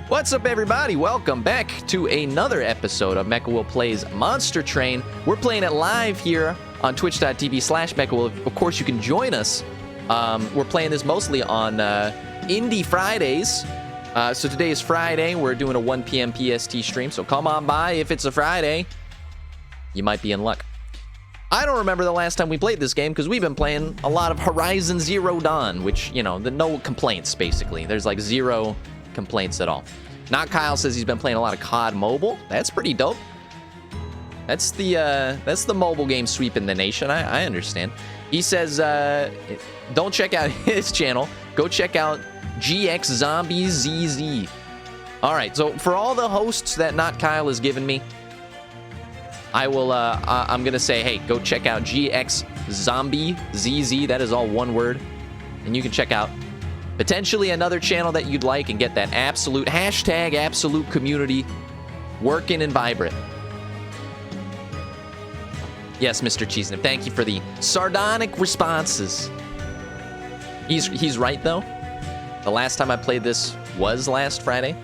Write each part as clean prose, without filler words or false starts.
What's up, everybody? Welcome back to another episode of Mecha Plays Monster Train. We're playing it live here on twitch.tv/Mecha. Of course, you can join us. We're playing this mostly on Indie Fridays. So today is Friday. We're doing a 1 p.m. PST stream, so come on by if it's a Friday. You might be in luck. I don't remember the last time we played this game because we've been playing a lot of Horizon Zero Dawn, which, you know, no complaints, basically. There's like zero complaints at all. Not Kyle says he's been playing a lot of COD Mobile. That's pretty dope. That's the mobile game sweeping the nation. I understand. He says don't check out his channel. Go check out GX Zombies ZZ. All right, so for all the hosts that Not Kyle has given me, I will I'm gonna say, hey, go check out GX Zombie ZZ. That is all one word, and you can check out potentially another channel that you'd like and get that absolute community working and vibrant. Yes, Mr. Cheesenip, thank you for the sardonic responses. He's right, though. The last time I played this was last Friday.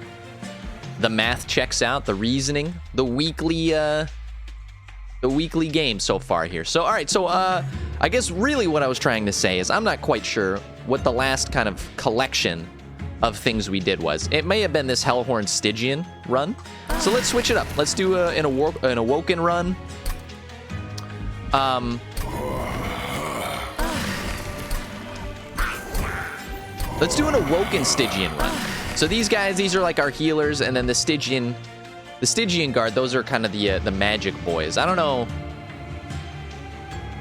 The math checks out, the reasoning, the weekly game so far here. So, all right, so I guess really what I was trying to say is I'm not quite sure what the last kind of collection of things we did was. It may have been this Hellhorn Stygian run. So let's switch it up. Let's do an Awoken run. Let's do an Awoken Stygian run. So these guys, these are like our healers, and then the Stygian guard, those are kind of the magic boys. I don't know.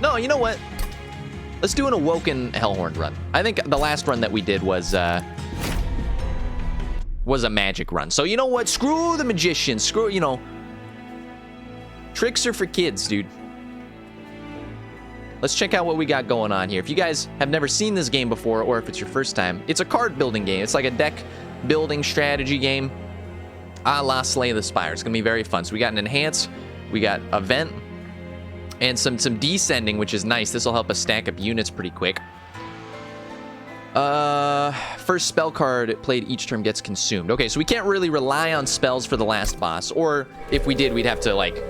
No, you know what? Let's do an Awoken Hellhorn run. I think the last run that we did was a magic run. So you know what? Screw the magician. Screw, you know. Tricks are for kids, dude. Let's check out what we got going on here. If you guys have never seen this game before, or if it's your first time, it's a card building game. It's like a deck building strategy game a la Slay the Spire. It's gonna be very fun. So we got an Enhance, we got Event, and some descending, which is nice. This will help us stack up units pretty quick. First spell card played each turn gets consumed. Okay, so we can't really rely on spells for the last boss, or if we did, we'd have to like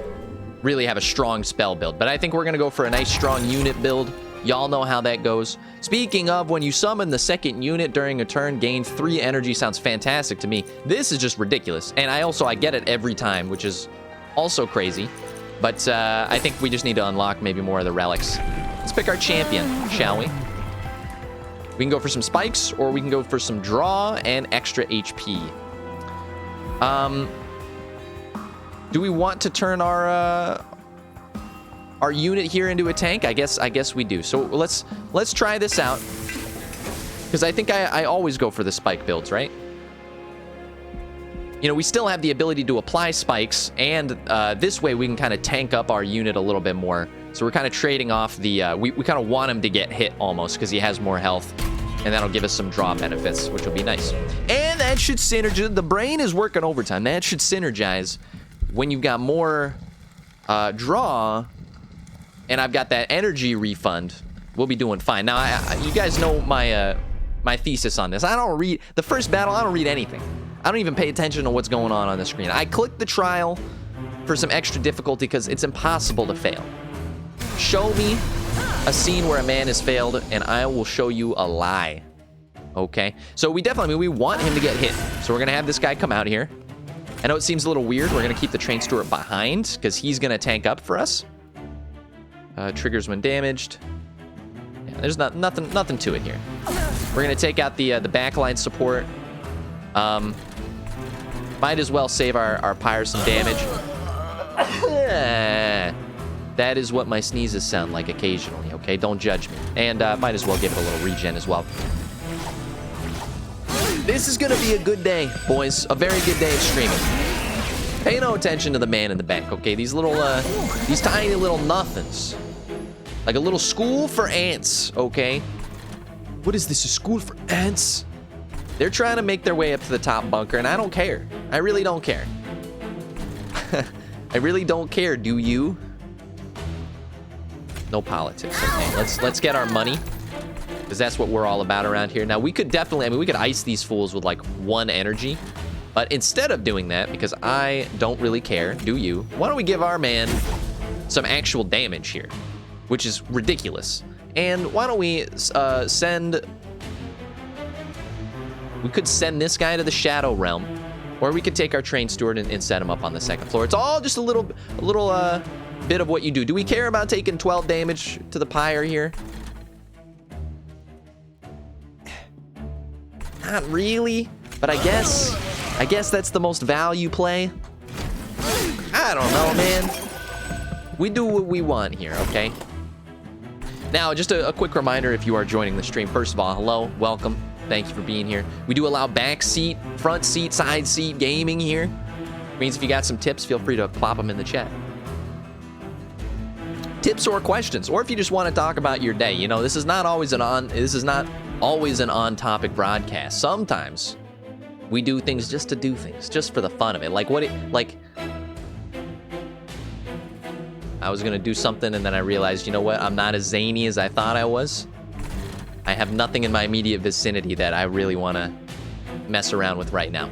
really have a strong spell build. But I think we're gonna go for a nice strong unit build. Y'all know how that goes. Speaking of, when you summon the second unit during a turn, gain 3 energy. Sounds fantastic to me. This is just ridiculous. And I get it every time, which is also crazy. But I think we just need to unlock maybe more of the relics. Let's pick our champion, shall we? We can go for some spikes, or we can go for some draw and extra HP. Do we want to turn our unit here into a tank? I guess we do. So let's try this out, because I think I always go for the spike builds, right? You know, we still have the ability to apply spikes, and this way we can kind of tank up our unit a little bit more. So we're kind of trading off the we kind of want him to get hit almost, because he has more health, and that'll give us some draw benefits, which will be nice. And that should synergize. The brain is working overtime. That should synergize when you've got more draw, and I've got that energy refund. We'll be doing fine. Now, you guys know my my thesis on this. I don't read the first battle. I don't read anything. I don't even pay attention to what's going on the screen. I click the trial for some extra difficulty because it's impossible to fail. Show me a scene where a man has failed, and I will show you a lie. Okay? So we definitely, we want him to get hit. So we're going to have this guy come out here. I know it seems a little weird. We're going to keep the Train Steward behind because he's going to tank up for us. Triggers when damaged. Yeah, there's nothing to it here. We're going to take out the backline support. Might as well save our pyre some damage. That is what my sneezes sound like occasionally, okay? Don't judge me. And might as well give it a little regen as well. This is gonna be a good day, boys. A very good day of streaming. Pay no attention to the man in the back, okay? These little, these tiny little nothings. Like a little school for ants, okay? What is this, a school for ants? They're trying to make their way up to the top bunker, and I don't care. I really don't care. I really don't care, do you? No politics, okay? Let's get our money, because that's what we're all about around here. Now, we could definitely, I mean, we could ice these fools with, like, 1 energy. But instead of doing that, because I don't really care, do you? Why don't we give our man some actual damage here, which is ridiculous. And why don't we send... We could send this guy to the Shadow Realm, or we could take our Train Steward and set him up on the second floor. It's all just a little bit of what you do. Do we care about taking 12 damage to the pyre here? Not really, but I guess that's the most value play. I don't know, man. We do what we want here, okay? Now, just a quick reminder if you are joining the stream. First of all, hello, welcome. Thank you for being here. We do allow back seat, front seat, side seat gaming here. Means if you got some tips, feel free to plop them in the chat. Tips or questions, or if you just want to talk about your day. You know, this is not always an on-topic broadcast. Sometimes we do things just to do things, just for the fun of it. Like I was gonna do something and then I realized, you know what? I'm not as zany as I thought I was. I have nothing in my immediate vicinity that I really want to mess around with right now.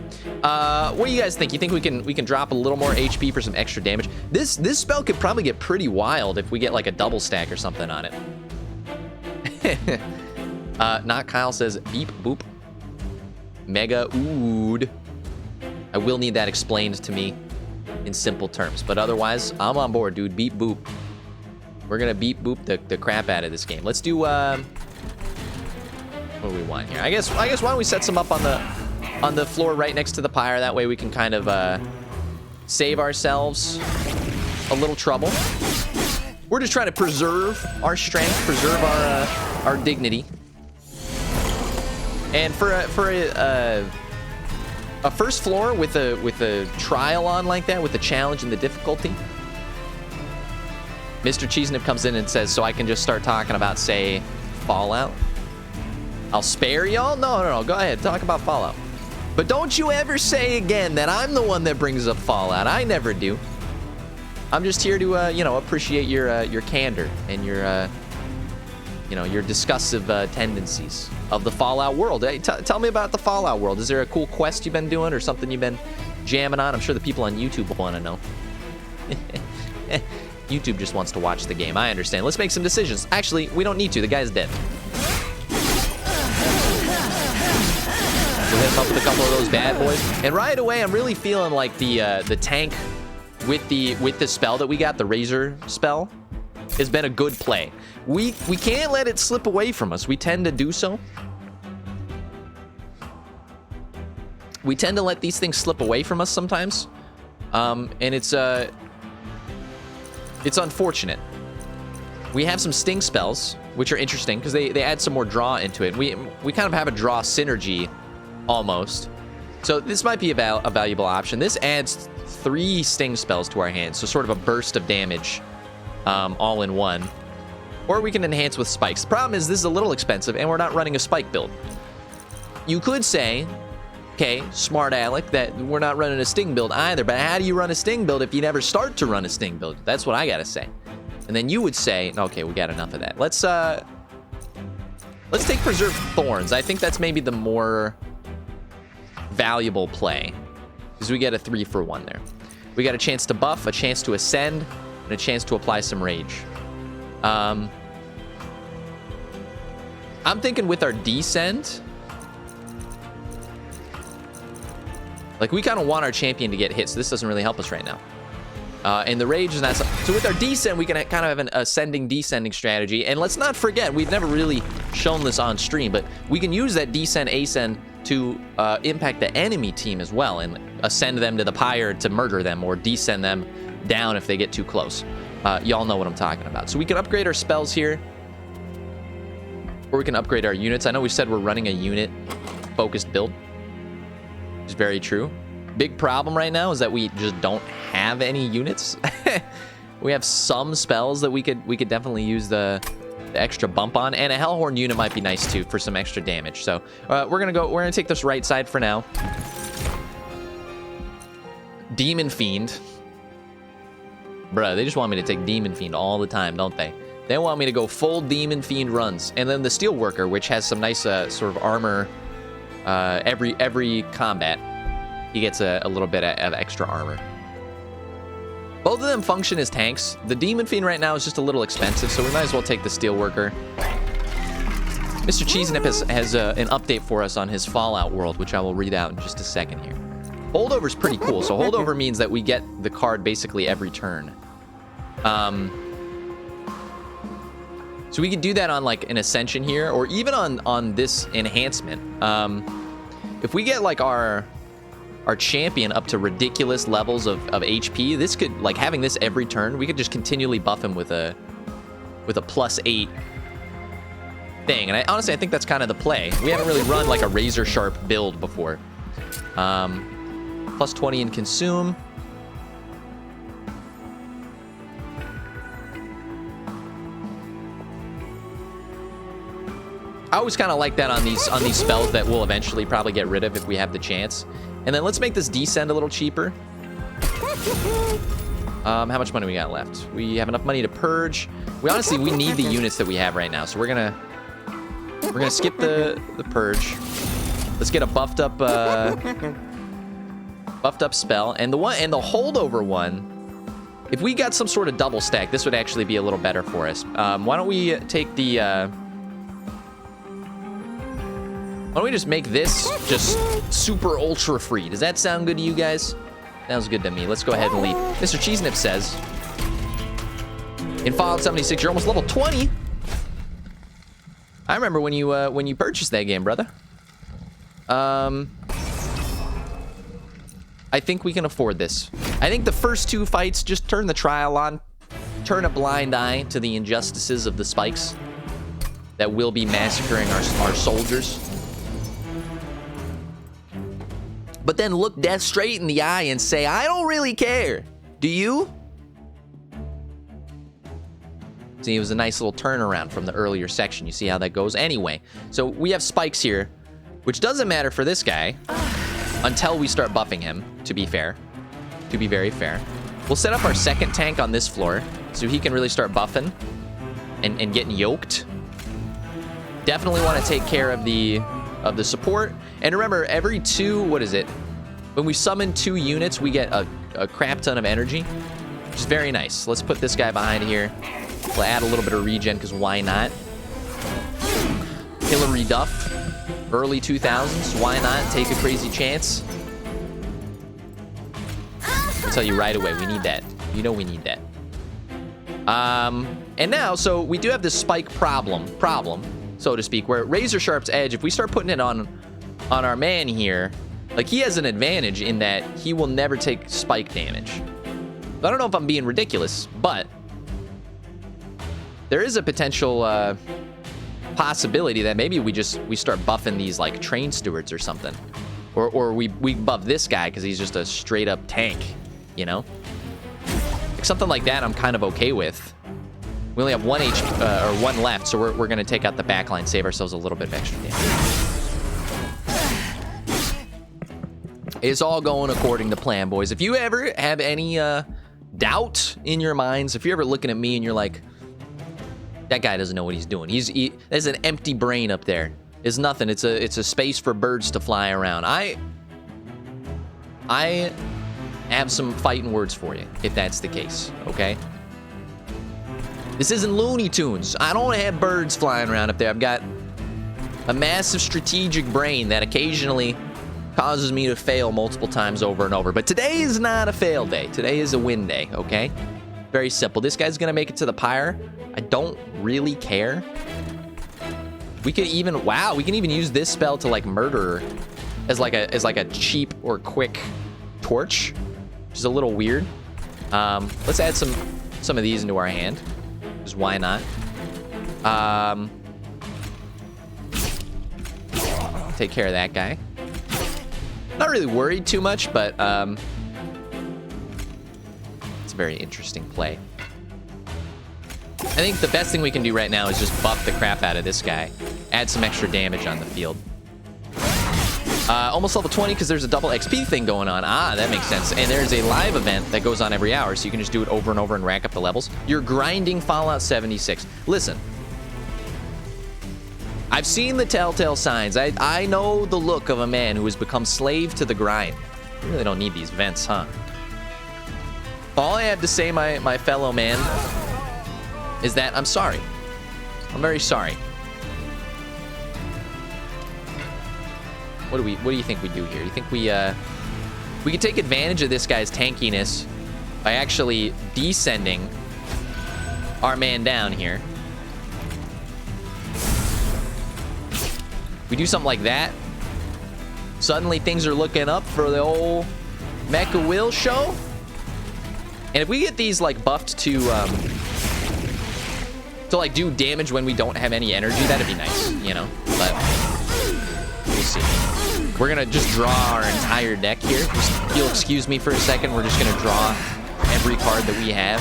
What do you guys think? You think we can drop a little more HP for some extra damage? This spell could probably get pretty wild if we get like a double stack or something on it. Not Kyle says beep boop. Mega ood. I will need that explained to me in simple terms, but otherwise I'm on board, dude. Beep boop. We're gonna beep boop the crap out of this game. Let's do what do we want here? I guess why don't we set some up on the floor right next to the pyre? That way we can kind of save ourselves a little trouble. We're just trying to preserve our strength, preserve our dignity. And for a first floor with a trial on like that, with the challenge and the difficulty, Mr. Cheesenip comes in and says, so I can just start talking about, say, Fallout. I'll spare y'all? No. Go ahead. Talk about Fallout. But don't you ever say again that I'm the one that brings up Fallout. I never do. I'm just here to, appreciate your candor and your discussive tendencies of the Fallout world. Hey, tell me about the Fallout world. Is there a cool quest you've been doing or something you've been jamming on? I'm sure the people on YouTube want to know. YouTube just wants to watch the game. I understand. Let's make some decisions. Actually, we don't need to. The guy's dead. We'll hit him up with a couple of those bad boys. And right away, I'm really feeling like the tank with the spell that we got, the Razor spell, has been a good play. We can't let it slip away from us. We tend to do so. We tend to let these things slip away from us sometimes. And it's unfortunate. We have some sting spells, which are interesting because they add some more draw into it. We kind of have a draw synergy almost. So this might be a valuable option. This adds 3 sting spells to our hands, so sort of a burst of damage all in one. Or we can enhance with spikes. The problem is this is a little expensive and we're not running a spike build. You could say, okay, smart Alec, that we're not running a sting build either, but how do you run a sting build if you never start to run a sting build? That's what I gotta say. And then you would say, okay, we got enough of that. Let's take Preserved Thorns. I think that's maybe the more valuable play, because we get a 3-for-1 there. We got a chance to buff, a chance to ascend, and a chance to apply some rage. I'm thinking with our descend, like we kind of want our champion to get hit, so this doesn't really help us right now. And the rage is not so with our descend, we can kind of have an ascending descending strategy. And let's not forget, we've never really shown this on stream, but we can use that descend ascend to impact the enemy team as well and ascend them to the pyre to murder them, or descend them down if they get too close. Y'all know what I'm talking about. So we can upgrade our spells here, or we can upgrade our units. I know we said we're running a unit focused build, which is very true. Big problem right now is that we just don't have any units. We have some spells that we could definitely use the extra bump on, and a Hellhorn unit might be nice too for some extra damage. So we're gonna take this right side for now. Demon Fiend, bruh, they just want me to take Demon Fiend all the time, don't they? They want me to go full Demon Fiend runs, and then the Steelworker, which has some nice sort of armor every combat. he gets a little bit of extra armor. Both of them function as tanks. The Demon Fiend right now is just a little expensive, so we might as well take the Steelworker. Mr. Cheesenip has an update for us on his Fallout world, which I will read out in just a second here. Holdover's pretty cool. So holdover means that we get the card basically every turn. So we could do that on like an Ascension here, or even on this enhancement. If we get like our champion up to ridiculous levels of HP, this could, like, having this every turn, we could just continually buff him with a +8 thing. And honestly, I think that's kind of the play. We haven't really run like a razor sharp build before. +20 in consume. I always kind of like that on these spells that we'll eventually probably get rid of if we have the chance. And then let's make this descend a little cheaper. How much money we got left? We have enough money to purge. We need the units that we have right now, so we're gonna skip the purge. Let's get a buffed up spell, and the holdover one. If we got some sort of double stack, this would actually be a little better for us. Why don't we take the? Why don't we just make this just super ultra free? Does that sound good to you guys? Sounds good to me. Let's go ahead and leave. Mr. Cheesenip says, in Fallout 76, you're almost level 20. I remember when you purchased that game, brother. I think we can afford this. I think the first 2 fights, just turn the trial on. Turn a blind eye to the injustices of the spikes that will be massacring our soldiers. But then look death straight in the eye and say, I don't really care. Do you? See, it was a nice little turnaround from the earlier section. You see how that goes? Anyway, so we have spikes here, which doesn't matter for this guy until we start buffing him, to be fair. To be very fair. We'll set up our second tank on this floor so he can really start buffing and getting yoked. Definitely want to take care of the support. And remember, every 2, what is it? When we summon 2 units, we get a crap ton of energy, which is very nice. Let's put this guy behind here. We'll add a little bit of regen, because why not? Hillary Duff, early 2000s. Why not take a crazy chance? I'll tell you right away, we need that. You know we need that. And now, so we do have this spike problem, so to speak, where Razor Sharp's Edge, if we start putting it on our man here, like, he has an advantage in that he will never take spike damage. I don't know if I'm being ridiculous, but there is a potential possibility that maybe we start buffing these like train stewards or something, or we buff this guy because he's just a straight up tank, you know, like something like that. I'm kind of okay with. We only have 1 HP or 1 left, so we're gonna take out the backline, save ourselves a little bit of extra damage. It's all going according to plan, boys. If you ever have any doubt in your minds, if you're ever looking at me and you're like, that guy doesn't know what he's doing. There's an empty brain up there. It's nothing. It's a space for birds to fly around. I have some fighting words for you, if that's the case, okay? This isn't Looney Tunes. I don't have birds flying around up there. I've got a massive strategic brain that occasionally causes me to fail multiple times over and over. But today is not a fail day. Today is a win day, okay? Very simple. This guy's gonna make it to the pyre. I don't really care. We could even, wow, we can even use this spell to like murder as like a cheap or quick torch, which is a little weird. Let's add some of these into our hand, because why not? Take care of that guy. Not really worried too much, but it's a very interesting play. I think the best thing we can do right now is just buff the crap out of this guy. Add some extra damage on the field. Almost level 20 because there's a double XP thing going on. Ah, that makes sense. And there's a live event that goes on every hour, so you can just do it over and over and rack up the levels. You're grinding Fallout 76. Listen. I've seen the telltale signs. I know the look of a man who has become slave to the grind. We really don't need these vents, huh? All I have to say, my fellow man, is that I'm sorry. I'm very sorry. What do you think we do here? You think we can take advantage of this guy's tankiness by actually descending our man down here? We do something like that. Suddenly things are looking up for the old Mecha Will show. And if we get these like buffed to like do damage when we don't have any energy, that'd be nice, you know. But we'll see. We're gonna just draw our entire deck here. Just, if you'll excuse me for a second, we're just gonna draw every card that we have.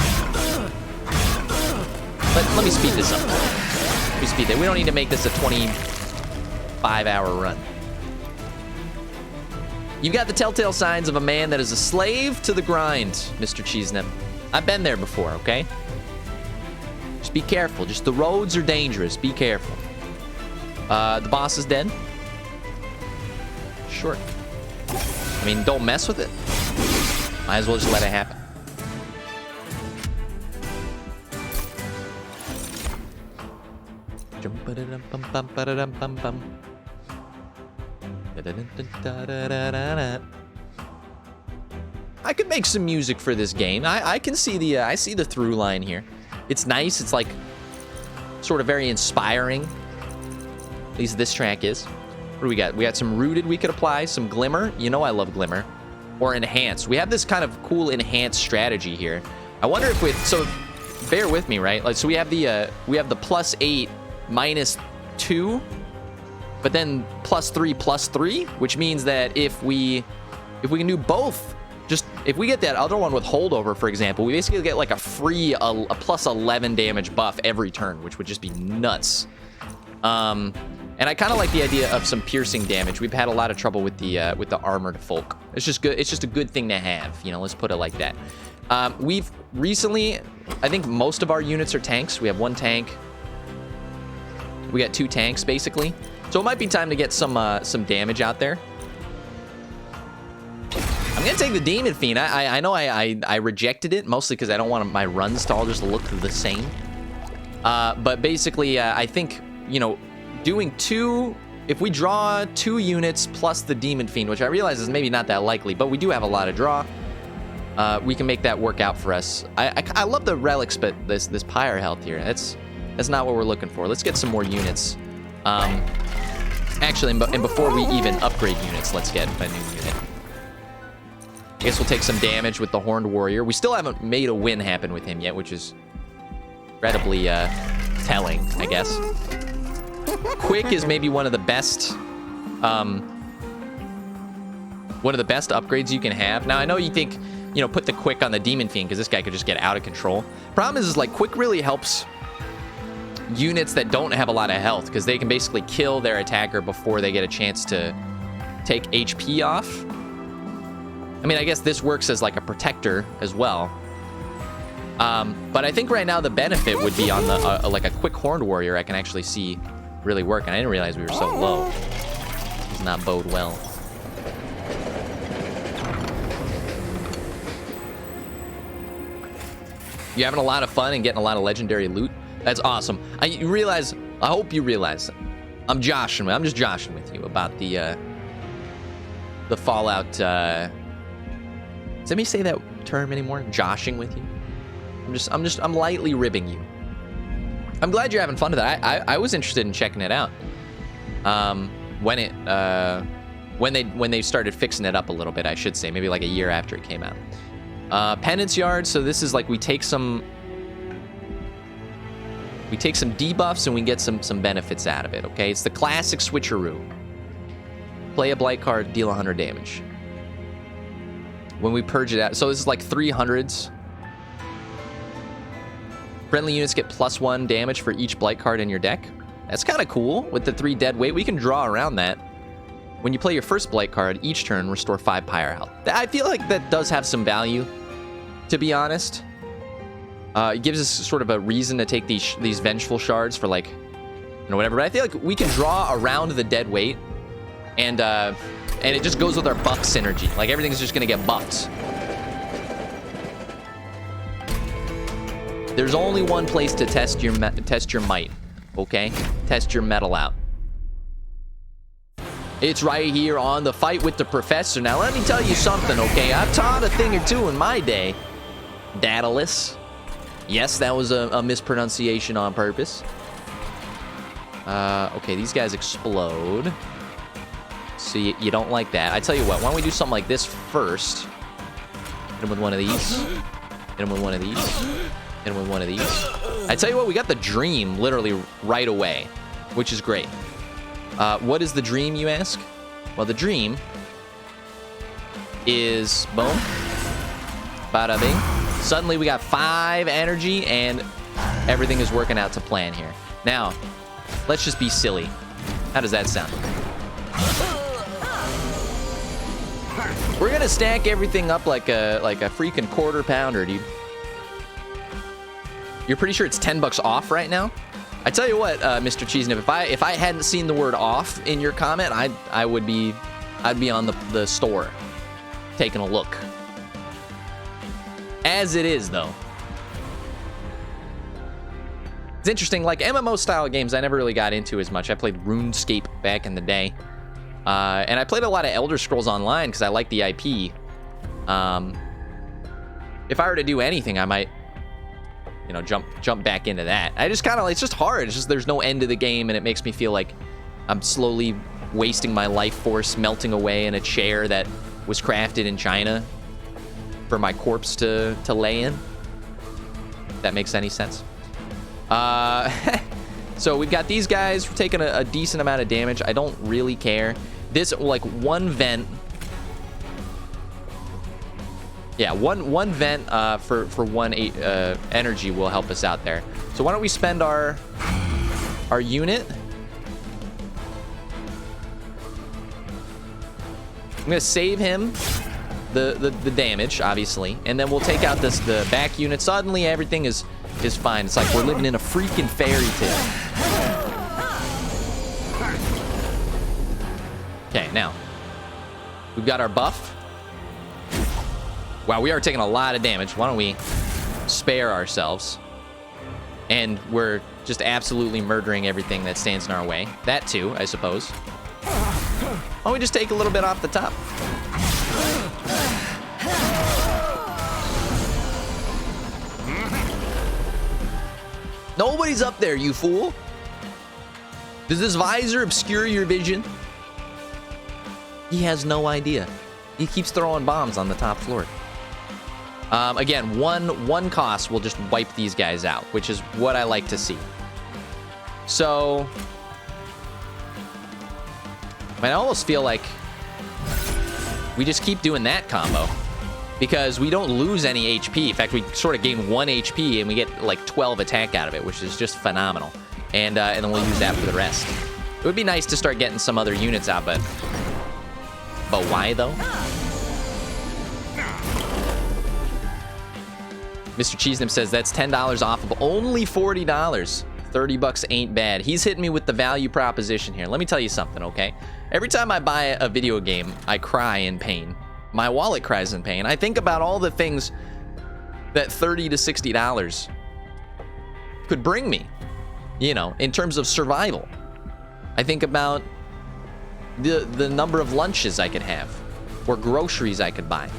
Let me speed this up. Let me speed that. We don't need to make this a 25-hour run. You've got the telltale signs of a man that is a slave to the grind, Mr. Cheesenip. I've been there before, okay? Just be careful. Just the roads are dangerous. Be careful. The boss is dead. Sure. I mean, don't mess with it. Might as well just let it happen. I could make some music for this game. I can see the I see the through line here. It's nice. It's like sort of very inspiring. At least this track is. What do we got? We got some rooted we could apply, some glimmer. You know I love glimmer. Or enhanced. We have this kind of cool enhanced strategy here. I wonder if with so bear with me, right? Like so we have the +8 -2. But then +3 +3, which means that if we can do both, just if we get that other one with holdover, for example, we basically get like a free a +11 damage buff every turn, which would just be nuts. And I kind of like the idea of some piercing damage. We've had a lot of trouble with the armored folk. It's just good. It's just a good thing to have, you know. Let's put it like that. We've recently, I think most of our units are tanks. We have 1 tank. We got 2 tanks basically. So it might be time to get some damage out there. I'm gonna take the Demon Fiend. I know I rejected it mostly because I don't want my runs to all just look the same. But basically, I think, you know, doing 2, if we draw 2 units plus the Demon Fiend, which I realize is maybe not that likely, but we do have a lot of draw. We can make that work out for us. I love the relics, but this pyre health here, that's not what we're looking for. Let's get some more units. Actually, and before we even upgrade units, let's get a new unit. I guess we'll take some damage with the Horned Warrior. We still haven't made a win happen with him yet, which is incredibly telling, I guess. Quick is maybe one of the best upgrades you can have. Now, I know you think, you know, put the Quick on the Demon Fiend because this guy could just get out of control. Problem is like Quick really helps units that don't have a lot of health because they can basically kill their attacker before they get a chance to take HP off. I mean, I guess this works as like a protector as well. But I think right now the benefit would be on the like a Quick Horned Warrior. I can actually see really work, and I didn't realize we were so low. This does not bode well. You having a lot of fun and getting a lot of legendary loot? That's awesome. I hope you realize I'm just joshing with you about the Fallout. Does anybody say that term anymore? Joshing with you? I'm lightly ribbing you. I'm glad you're having fun with that. I was interested in checking it out. When they started fixing it up a little bit, I should say, maybe like a year after it came out. Penance Yard. So this is like we take some debuffs and we get some benefits out of it. Okay, it's the classic switcheroo. Play a blight card, deal 100 damage. When we purge it out, so this is like 300s. Friendly units get +1 damage for each blight card in your deck. That's kind of cool with the 3 dead weight. We can draw around that. When you play your first blight card, each turn restore 5 pyre health. I feel like that does have some value, to be honest. It gives us sort of a reason to take these vengeful shards for like, you know, whatever. But I feel like we can draw around the dead weight, and And it just goes with our buff synergy. Like, everything's just gonna get buffed. There's only one place to test your might, okay? Test your metal out. It's right here on The Fight with the Professor. Now, let me tell you something, okay? I've taught a thing or two in my day. Daedalus. Yes, that was a mispronunciation on purpose. Okay, these guys explode. So you don't like that. I tell you what, why don't we do something like this first? Hit him with one of these. Hit him with one of these. Hit him with one of these. I tell you what, we got the dream literally right away, which is great. What is the dream, you ask? Well, the dream is boom. Bada bing. Suddenly we got 5 energy and everything is working out to plan here. Now, let's just be silly. How does that sound? We're gonna stack everything up like a freaking quarter pounder, dude. You're pretty sure it's $10 off right now? I tell you what, Mr. Cheesenip, if I hadn't seen the word off in your comment, I'd be on the store taking a look. As it is, though. It's interesting, like MMO style games I never really got into as much. I played RuneScape back in the day. And I played a lot of Elder Scrolls Online because I like the IP. If I were to do anything, I might, you know, jump back into that. I just kind of, it's just hard. It's just there's no end to the game, and it makes me feel like I'm slowly wasting my life force, melting away in a chair that was crafted in China for my corpse to lay in. If that makes any sense. So we've got these guys. We're taking a decent amount of damage. I don't really care. This, like, one vent. Yeah, one vent for one energy will help us out there. So why don't we spend our unit? I'm gonna save him the damage, obviously, and then we'll take out the back unit. Suddenly everything is fine. It's like we're living in a freaking fairy tale. Okay, now we've got our buff. Wow, we are taking a lot of damage. Why don't we spare ourselves? And we're just absolutely murdering everything that stands in our way. That too, I suppose. Why don't we just take a little bit off the top? Nobody's up there, you fool. Does this visor obscure your vision? He has no idea. He keeps throwing bombs on the top floor. Again, one cost will just wipe these guys out, which is what I like to see. So, I almost feel like we just keep doing that combo because we don't lose any HP. In fact, we sort of gain 1 HP and we get like 12 attack out of it, which is just phenomenal. And then we'll use that for the rest. It would be nice to start getting some other units out, but why though? Mr. Cheesenip says that's $10 off of only $40. $30 ain't bad. He's hitting me with the value proposition here. Let me tell you something, okay? Every time I buy a video game, I cry in pain. My wallet cries in pain. I think about all the things that $30 to $60 could bring me, you know, in terms of survival. I think about the number of lunches I could have or groceries I could buy.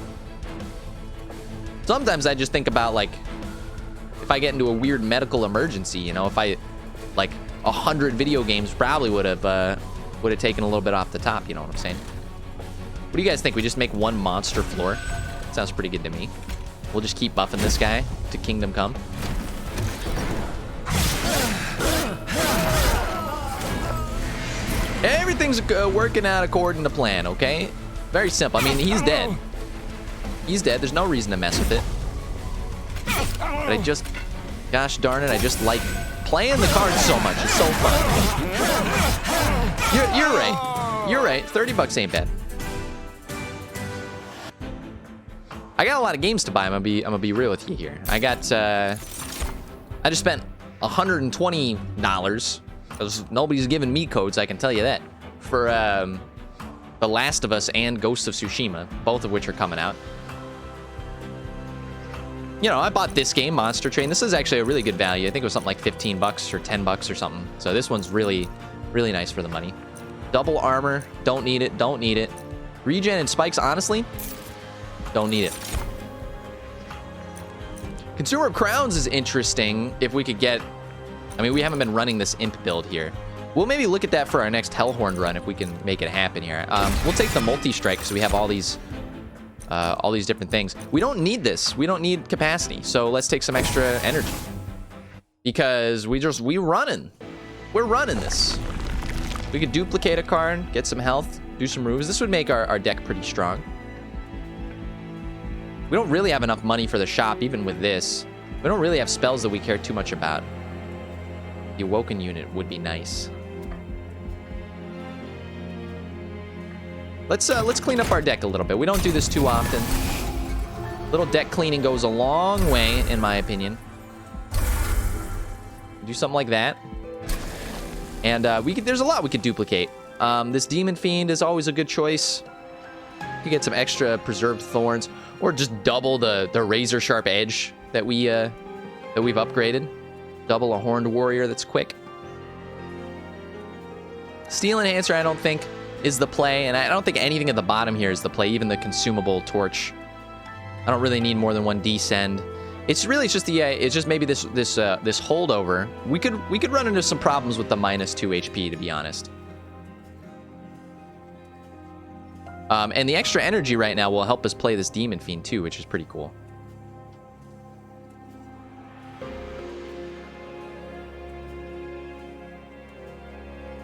Sometimes I just think about, like, if I get into a weird medical emergency, you know, if I, like, 100 video games probably would have taken a little bit off the top, you know what I'm saying? What do you guys think? We just make one monster floor? Sounds pretty good to me. We'll just keep buffing this guy to Kingdom Come. Everything's working out according to plan, okay? Very simple. I mean, he's dead. He's dead. There's no reason to mess with it. But I just... Gosh darn it, I just like playing the cards so much. It's so fun. You're right. You're right. $30 ain't bad. I got a lot of games to buy. I'm gonna be real with you here. I got... I just spent $120. Because nobody's giving me codes, I can tell you that. For The Last of Us and Ghost of Tsushima, both of which are coming out. You know, I bought this game, Monster Train. This is actually a really good value. I think it was something like 15 bucks or 10 bucks or something. So this one's really, really nice for the money. Double armor, don't need it, don't need it. Regen and spikes, honestly, don't need it. Consumer of Crowns is interesting if we could get... I mean, we haven't been running this imp build here. We'll maybe look at that for our next Hellhorn run if we can make it happen here. We'll take the multi-strike because we have all these different things. We don't need this. We don't need capacity. So let's take some extra energy because we're running this. We could duplicate a card, get some health, do some moves. This would make our deck pretty strong. We don't really have enough money for the shop, even with this. We don't really have spells that we care too much about. The Awoken unit would be nice. Let's clean up our deck a little bit. We don't do this too often. Little deck cleaning goes a long way, in my opinion. Do something like that. And there's a lot we could duplicate. This Demon Fiend is always a good choice. You get some extra Preserved Thorns, or just double the Razor Sharp Edge that we've upgraded. Double a Horned Warrior that's quick. Steel Enhancer, I don't think, is the play, and I don't think anything at the bottom here is the play, even the consumable torch. I don't really need more than one descend. It's just maybe this holdover. We could run into some problems with the -2 HP, to be honest. And the extra energy right now will help us play this Demon Fiend too, which is pretty cool.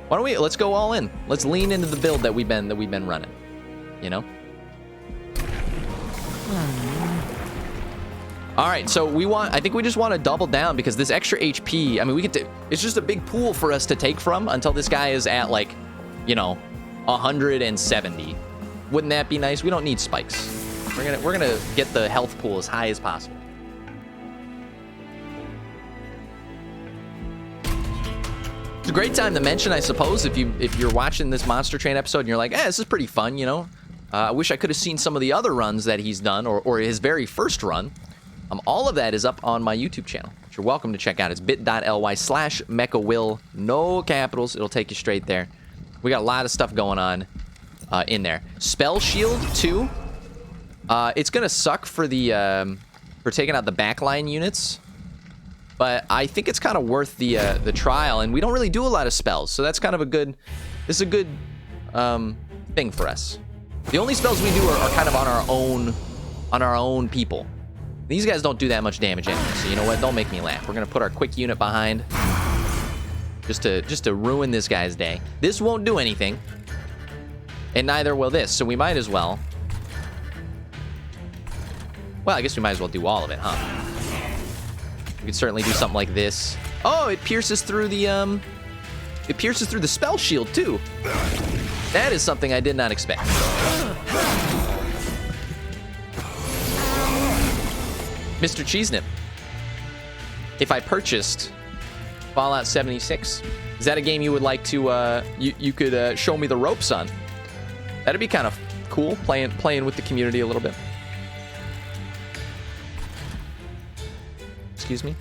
Why don't let's go all in. Let's lean into the build that we've been running. You know? All right, so I think we just want to double down because this extra HP, I mean, it's just a big pool for us to take from until this guy is at, like, you know, 170. Wouldn't that be nice? We don't need spikes. We're gonna get the health pool as high as possible. It's a great time to mention, I suppose, if you're watching this Monster Train episode and you're like, this is pretty fun, you know. I wish I could have seen some of the other runs that he's done, or his very first run. All of that is up on my YouTube channel, which you're welcome to check out. It's bit.ly/mechawill, no capitals. It'll take you straight there. We got a lot of stuff going on in there. Spell Shield too. It's gonna suck for taking out the backline units. But I think it's kind of worth the trial, and we don't really do a lot of spells, so that's kind of this is a good thing for us. The only spells we do are kind of on our own people. These guys don't do that much damage anyway, so you know what? Don't make me laugh. We're gonna put our quick unit behind, just to ruin this guy's day. This won't do anything, and neither will this. So we might as well. Well, I guess we might as well do all of it, huh? We could certainly do something like this. Oh, it pierces through the spell shield too. That is something I did not expect. Mr. Cheesenip, if I purchased Fallout 76, is that a game you would like to you could show me the ropes on? That'd be kind of cool, playing with the community a little bit. Excuse me?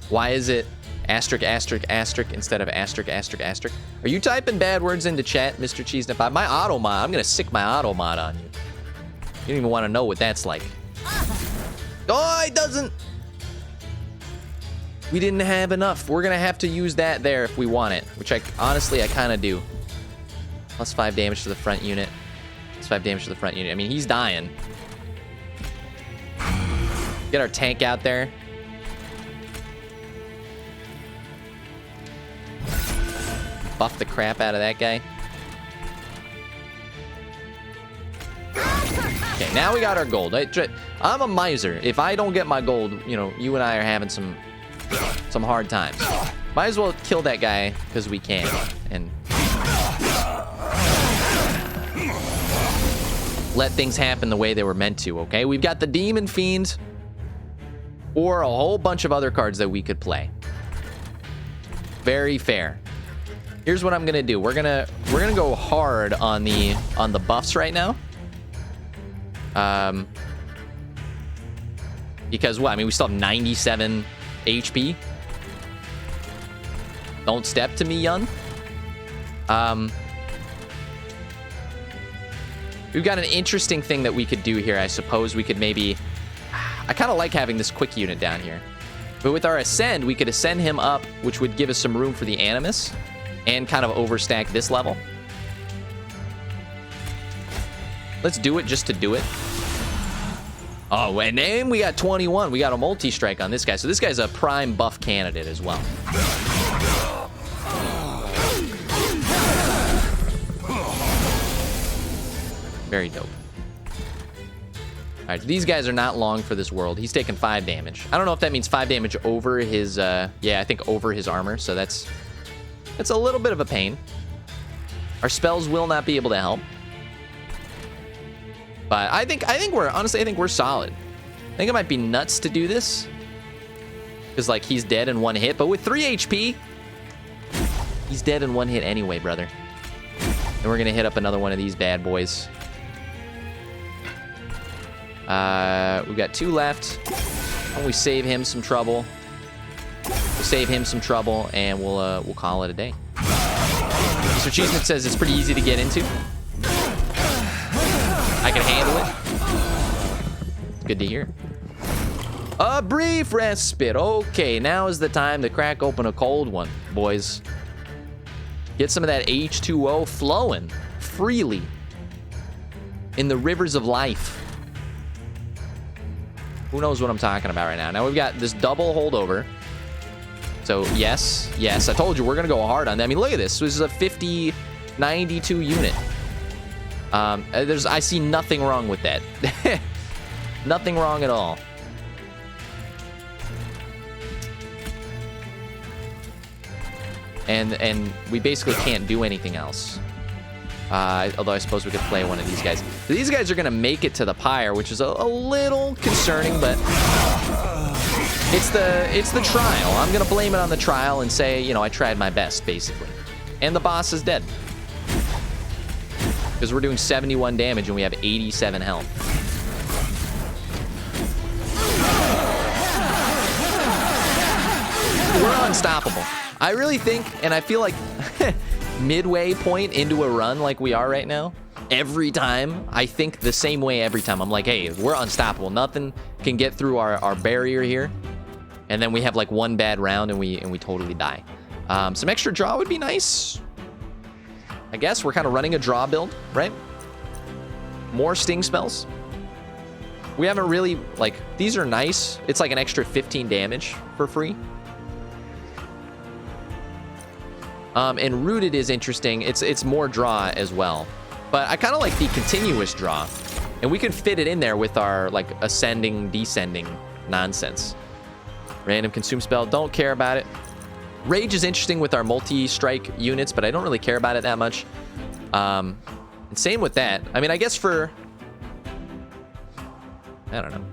Why is it asterisk, asterisk, asterisk instead of asterisk, asterisk, asterisk? Are you typing bad words into chat, Mr. Cheesenip? My auto mod, I'm gonna sick my auto mod on you. You don't even want to know what that's like. Oh, it doesn't. We didn't have enough. We're gonna have to use that there if we want it, which honestly I kind of do. +5 damage to the front unit. +5 damage to the front unit. I mean, he's dying. Get our tank out there. Buff the crap out of that guy. Okay, now we got our gold. I'm a miser. If I don't get my gold, you know, you and I are having some hard times. Might as well kill that guy because we can. And let things happen the way they were meant to, okay? We've got the Demon Fiend, or a whole bunch of other cards that we could play. Very fair. Here's what I'm gonna do. We're gonna go hard on the buffs right now. Because what? I mean, we still have 97 HP. Don't step to me, Yun. We've got an interesting thing that we could do here. I suppose we could maybe... I kind of like having this quick unit down here. But with our Ascend, we could ascend him up, which would give us some room for the Animus. And kind of overstack this level. Let's do it just to do it. Oh, and then we got 21. We got a multi-strike on this guy. So this guy's a prime buff candidate as well. Very dope. All right, these guys are not long for this world. He's taking 5 damage. I don't know if that means 5 damage over his, yeah, I think over his armor. So that's a little bit of a pain. Our spells will not be able to help. But I think we're, honestly, I think we're solid. I think it might be nuts to do this. Because, like, he's dead in 1 hit. But with 3 HP, he's dead in 1 hit anyway, brother. And we're going to hit up another one of these bad boys. We've got 2 left. And we save him some trouble. We'll save him some trouble, and we'll call it a day. Mr. Cheeseman says it's pretty easy to get into. I can handle it. Good to hear. A brief respite. Okay, now is the time to crack open a cold one, boys. Get some of that H2O flowing freely in the rivers of life. Who knows what I'm talking about right now? Now we've got this double holdover. So yes, I told you we're gonna go hard on that. I mean, look at this. This is a 50-92 unit. I see nothing wrong with that. Nothing wrong at all. And we basically can't do anything else. Although I suppose we could play one of these guys. These guys are gonna make it to the pyre, which is a little concerning, but it's the trial. I'm gonna blame it on the trial and say, you know, I tried my best, basically. And the boss is dead. Because we're doing 71 damage and we have 87 health. We're unstoppable. I really think, and I feel like midway point into a run like we are right now, every time, I think the same way every time. I'm like, hey, we're unstoppable. Nothing can get through our barrier here. And then we have like 1 bad round and we totally die. Some extra draw would be nice. I guess we're kind of running a draw build, right? More sting spells. We haven't really, like, these are nice. It's like an extra 15 damage for free. And Rooted is interesting. It's more draw as well. But I kind of like the continuous draw. And we can fit it in there with our, like, ascending, descending nonsense. Random consume spell, don't care about it. Rage is interesting with our multi-strike units, but I don't really care about it that much. And same with that. I mean, I guess for... I don't know.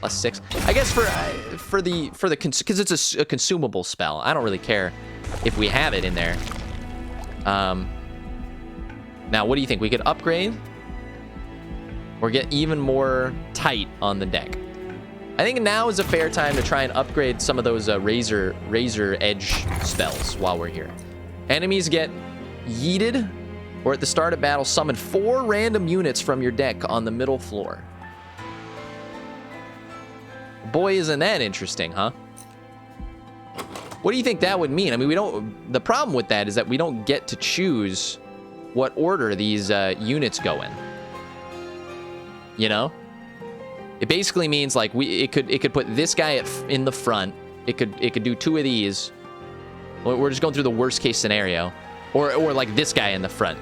+6. I guess for the because it's a consumable spell. I don't really care if we have it in there. Now, what do you think? We could upgrade or get even more tight on the deck? I think now is a fair time to try and upgrade some of those razor edge spells while we're here. Enemies get yeeted, or at the start of battle, summon 4 random units from your deck on the middle floor. Boy, isn't that interesting, huh? What do you think that would mean? I mean, we don't... The problem with that is that we don't get to choose what order these units go in. You know? It basically means like it could put this guy in the front. It could do 2 of these. We're just going through the worst case scenario, or like this guy in the front.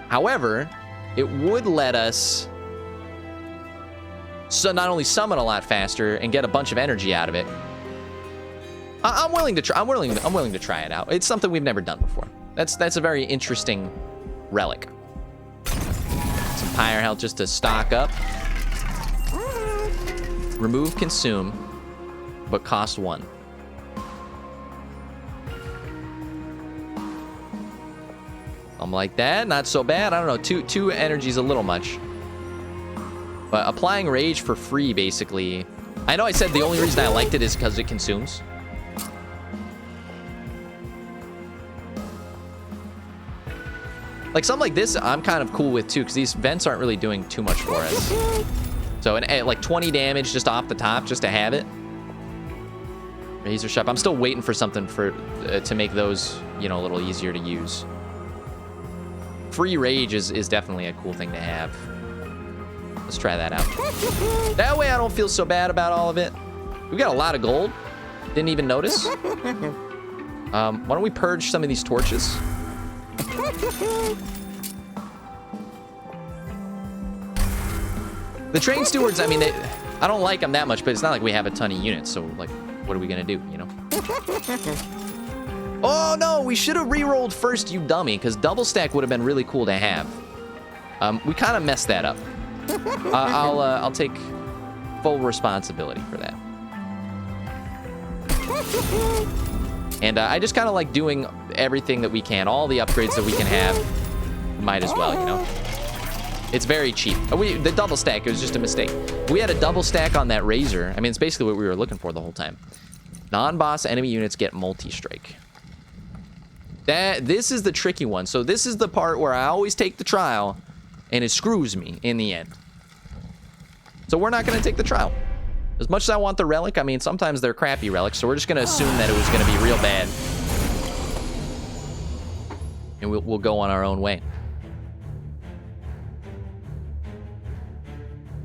However, it would let us not only summon a lot faster and get a bunch of energy out of it. I'm willing to try. I'm willing to try it out. It's something we've never done before. That's a very interesting relic. Some pyre health just to stock up. Remove consume, but cost 1. like that. Not so bad. I don't know. Two energy is a little much. But applying rage for free, basically. I know I said the only reason I liked it is because it consumes. Like, something like this, I'm kind of cool with, too, because these vents aren't really doing too much for us. So, like, 20 damage just off the top, just to have it. Razor Sharp. I'm still waiting for something to make those, you know, a little easier to use. Free Rage is definitely a cool thing to have. Let's try that out. That way I don't feel so bad about all of it. We got a lot of gold. Didn't even notice. Why don't we purge some of these torches? The train stewards, I mean, I don't like them that much, but it's not like we have a ton of units, so, like, what are we gonna do, you know? Oh, no, we should have re-rolled first, you dummy, because double stack would have been really cool to have. We kind of messed that up. I'll take full responsibility for that. And I just kind of like doing everything that we can, all the upgrades that we can have. Might as well, you know? It's very cheap. The double stack, it was just a mistake. We had a double stack on that Razor. I mean, it's basically what we were looking for the whole time. Non-boss enemy units get multi-strike. This is the tricky one. So this is the part where I always take the trial, and it screws me in the end. So we're not going to take the trial. As much as I want the relic, I mean, sometimes they're crappy relics, so we're just going to assume that it was going to be real bad. And we'll go on our own way.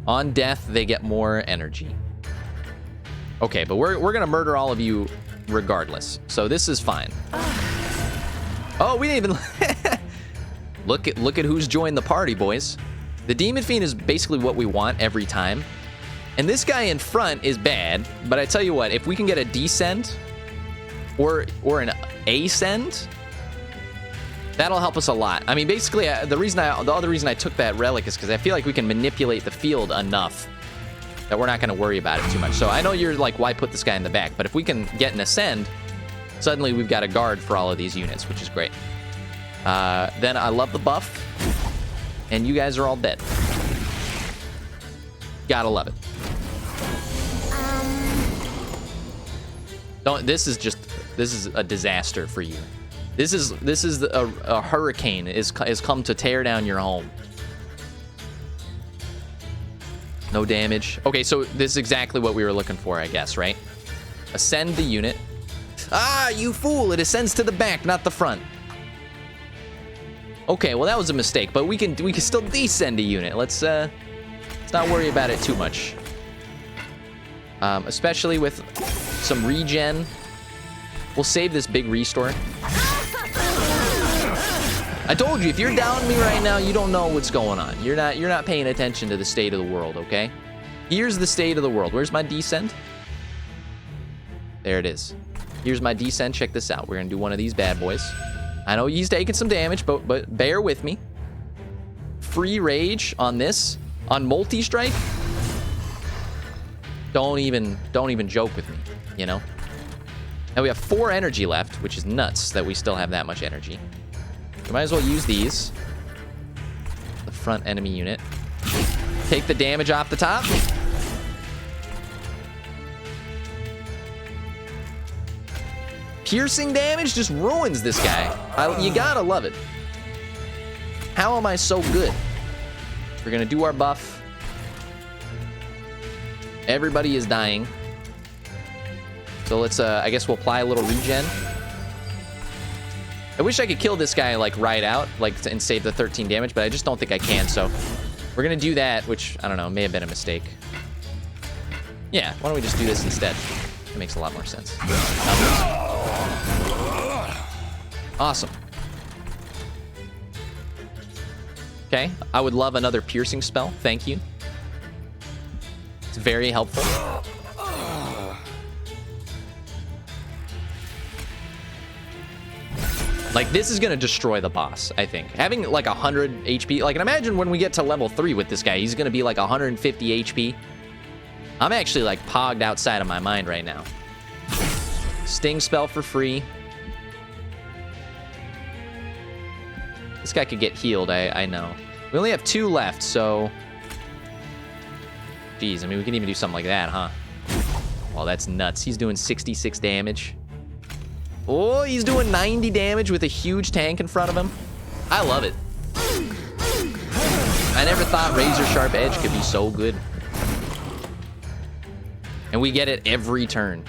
On death, they get more energy. Okay, but we're going to murder all of you regardless. So this is fine. Oh, we didn't even... Look at who's joined the party, boys. The Demon Fiend is basically what we want every time. And this guy in front is bad, but I tell you what, if we can get a descent or an ascend, that'll help us a lot. I mean, basically, the other reason I took that relic is because I feel like we can manipulate the field enough that we're not going to worry about it too much. So I know you're like, why put this guy in the back? But if we can get an ascend, suddenly we've got a guard for all of these units, which is great. Then I love the buff, and you guys are all dead. Gotta love it. This is a disaster for you. This is a hurricane has come to tear down your home. No damage. Okay, so this is exactly what we were looking for, I guess, right? Ascend the unit. Ah, you fool! It ascends to the back, not the front. Okay, well that was a mistake, but we can still descend a unit. Let's not worry about it too much. Especially with some regen. We'll save this big restore. I told you, if you're down me right now, you don't know what's going on. You're not paying attention to the state of the world, okay? Here's the state of the world. Where's my descent? There it is. Here's my descent. Check this out. We're gonna do one of these bad boys. I know he's taking some damage, but bear with me. Free rage on this. On multi-strike. Don't even joke with me, you know? Now we have 4 energy left, which is nuts that we still have that much energy. We might as well use these. The front enemy unit. Take the damage off the top. Piercing damage just ruins this guy. You gotta love it. How am I so good? We're gonna do our buff. Everybody is dying. So let's, I guess we'll apply a little regen. I wish I could kill this guy, like, right out, like, and save the 13 damage, but I just don't think I can, so we're gonna do that, which, I don't know, may have been a mistake. Yeah, why don't we just do this instead? It makes a lot more sense. Awesome. Okay, I would love another piercing spell. Thank you. It's very helpful. Like, this is gonna destroy the boss, I think. Having, like, 100 HP... Like, imagine when we get to level 3 with this guy. He's gonna be, like, 150 HP. I'm actually, like, pogged outside of my mind right now. Sting spell for free. This guy could get healed, I know. We only have 2 left, so... Jeez, I mean, we can even do something like that, huh? Well, that's nuts. He's doing 66 damage. Oh, he's doing 90 damage with a huge tank in front of him. I love it. I never thought Razor Sharp Edge could be so good. And we get it every turn.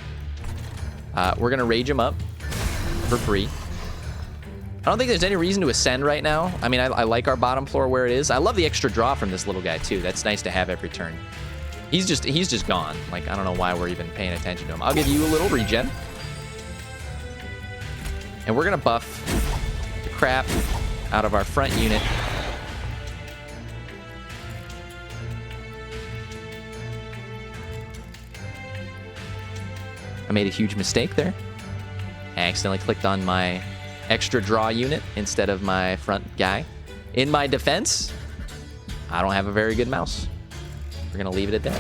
We're going to rage him up for free. I don't think there's any reason to ascend right now. I mean, I like our bottom floor where it is. I love the extra draw from this little guy, too. That's nice to have every turn. He's just gone. Like, I don't know why we're even paying attention to him. I'll give you a little regen. And we're going to buff the crap out of our front unit. I made a huge mistake there. I accidentally clicked on my extra draw unit instead of my front guy. In my defense, I don't have a very good mouse. We're going to leave it at that.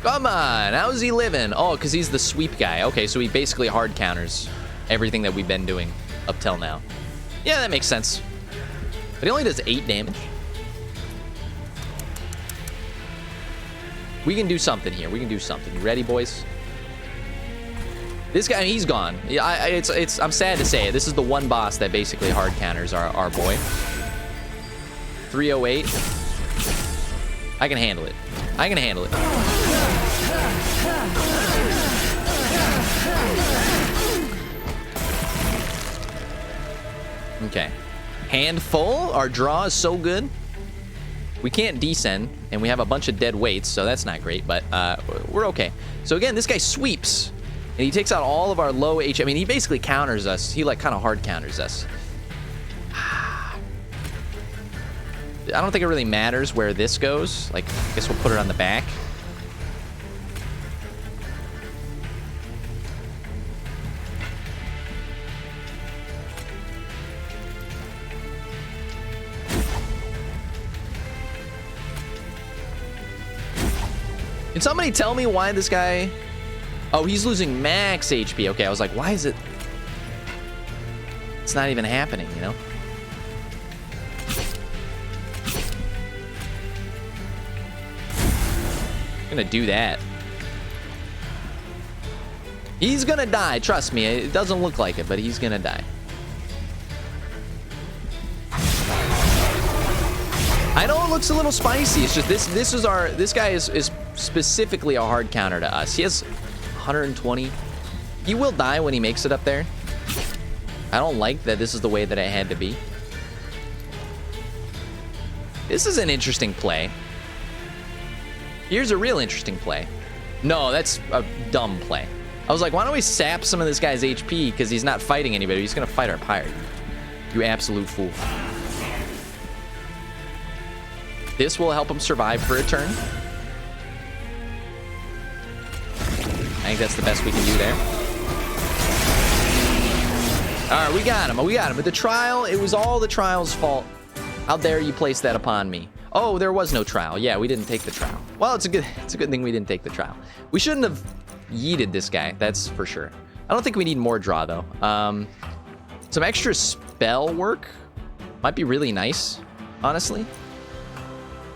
Come on, how's he living? Oh, because he's the sweep guy. Okay, so he basically hard counters everything that we've been doing up till now. Yeah, that makes sense. But he only does 8 damage. We can do something here. We can do something. You ready, boys? This guy, he's gone. Yeah, I'm sad to say it. This is the one boss that basically hard counters our boy. 308. I can handle it. I can handle it. Okay. Handful. Our draw is so good. We can't descend, and we have a bunch of dead weights, so that's not great, but we're okay. So again, this guy sweeps, and he takes out all of our low H. I mean, he basically counters us. He, like, kind of hard counters us. I don't think it really matters where this goes. Like, I guess we'll put it on the back. Can somebody tell me why this guy... Oh, he's losing max HP. Okay, I was like, why is it... It's not even happening, you know? I'm gonna do that. He's gonna die, trust me. It doesn't look like it, but he's gonna die. I know it looks a little spicy. It's just this guy is specifically a hard counter to us. He has 120. He will die when he makes it up there. I don't like that this is the way that it had to be. This is an interesting play. Here's a real interesting play. No, that's a dumb play. I was like, why don't we sap some of this guy's HP because he's not fighting anybody. He's going to fight our pirate. You absolute fool. This will help him survive for a turn. I think that's the best we can do there. All right, we got him. We got him. But the trial, it was all the trial's fault. How dare you place that upon me? Oh, there was no trial. Yeah, we didn't take the trial. Well, it's a good thing we didn't take the trial. We shouldn't have yeeted this guy. That's for sure. I don't think we need more draw though. Some extra spell work might be really nice, honestly.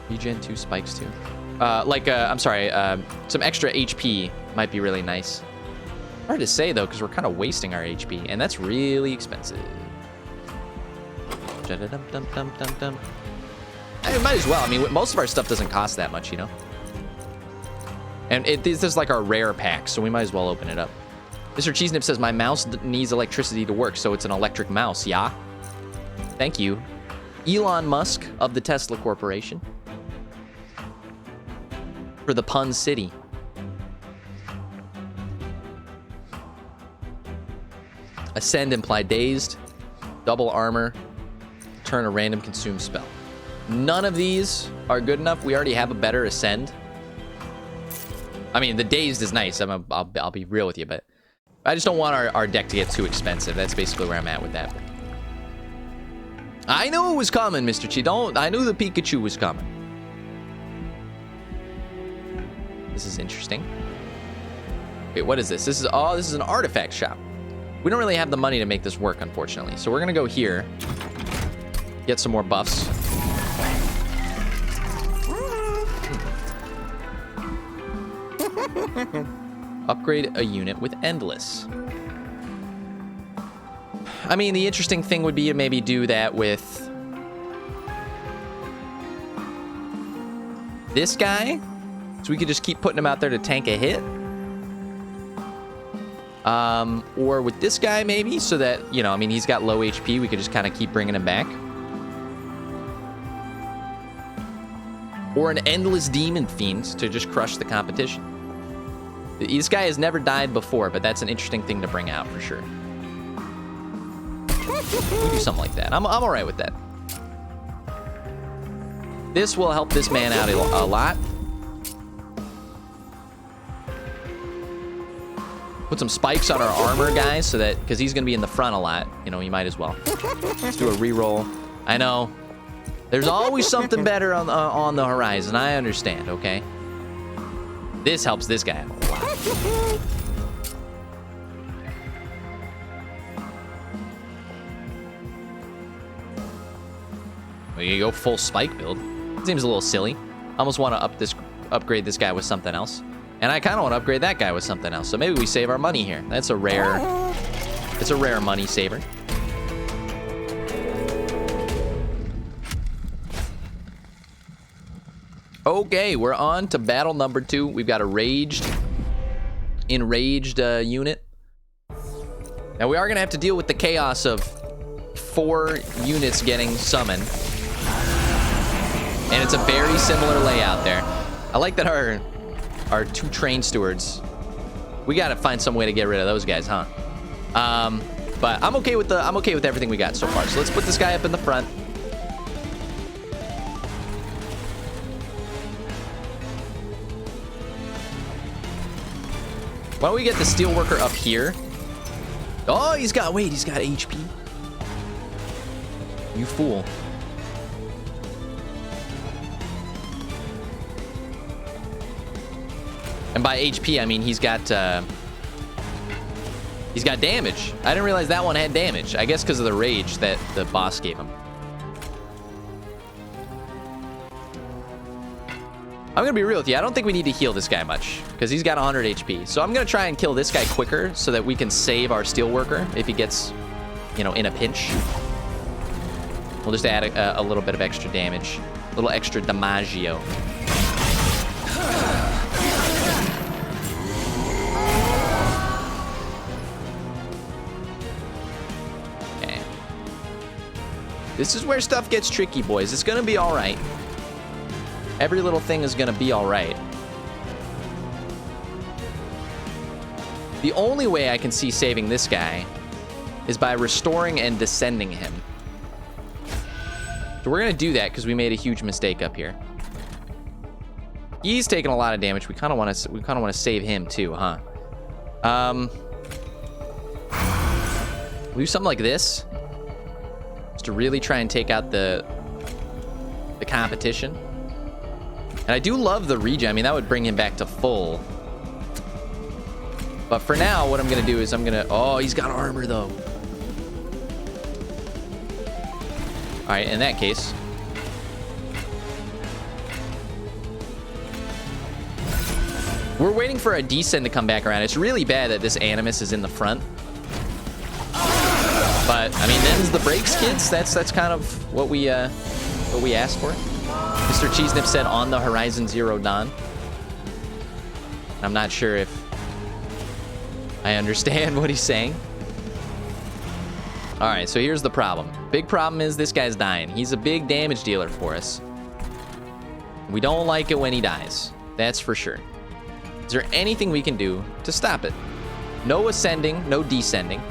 Regen 2 spikes 2. I'm sorry, some extra HP might be really nice. Hard to say, though, because we're kind of wasting our HP, and that's really expensive. I might as well. I mean, most of our stuff doesn't cost that much, you know? And this is like our rare pack, so we might as well open it up. Mr. Cheesenip says, my mouse needs electricity to work, so it's an electric mouse. Yeah? Thank you. Elon Musk of the Tesla Corporation. For the Pun City. Ascend imply dazed. Double armor. Turn a random consume spell. None of these are good enough. We already have a better ascend. I mean, the dazed is nice. I'll be real with you, but I just don't want our deck to get too expensive. That's basically where I'm at with that. I knew it was coming, Mr. Chi. I knew the Pikachu was coming. This is interesting. Wait, what is this? This is an artifact shop. We don't really have the money to make this work, unfortunately. So we're gonna go here, get some more buffs. Upgrade a unit with endless. I mean, the interesting thing would be to maybe do that with this guy, so we could just keep putting him out there to tank a hit. Or with this guy maybe, so that, you know, I mean, he's got low HP. We could just kind of keep bringing him back. Or an endless demon fiend to just crush the competition. This guy has never died before, but that's an interesting thing to bring out for sure. We'll do something like that. I'm all right with that. This will help this man out a lot. Put some spikes on our armor, guys, so that, because he's going to be in the front a lot, you know, you might as well. Let's do a reroll. I know. There's always something better on the horizon. I understand, okay? This helps this guy out a lot. Well, you go full spike build. Seems a little silly. I almost want to upgrade this guy with something else. And I kind of want to upgrade that guy with something else. So maybe we save our money here. It's a rare money saver. Okay, we're on to battle number 2. We've got a enraged unit. Now we are going to have to deal with the chaos of 4 units getting summoned. And it's a very similar layout there. I like that our 2 train stewards, we got to find some way to get rid of those guys, huh? But I'm okay with everything we got so far. So let's put this guy up in the front. Why don't we get the steelworker up here? Oh, he's got HP. You fool. And by HP, I mean he's got damage. I didn't realize that one had damage. I guess because of the rage that the boss gave him. I'm gonna be real with you. I don't think we need to heal this guy much because he's got 100 HP. So I'm gonna try and kill this guy quicker so that we can save our steelworker if he gets, you know, in a pinch. We'll just add a little bit of extra damage, a little extra damaggio. Okay. This is where stuff gets tricky, boys. It's gonna be all right. Every little thing is gonna be all right. The only way I can see saving this guy is by restoring and descending him. So we're gonna do that because we made a huge mistake up here. He's taking a lot of damage. We kind of want to save him too, huh? We'll do something like this, just to really try and take out the competition. And I do love the regen. I mean, that would bring him back to full. But for now, what I'm going to do is oh, he's got armor, though. All right, in that case. We're waiting for a descend to come back around. It's really bad that this Animus is in the front. But, I mean, them's the breaks, kids. That's kind of what we asked for. Mr. Cheesenip said on the horizon zero dawn. I'm not sure if I understand what he's saying. All right, so here's the problem. Big problem is this guy's dying. He's a big damage dealer for us. We don't like it when he dies. That's for sure. Is there anything we can do to stop it? No ascending, no descending.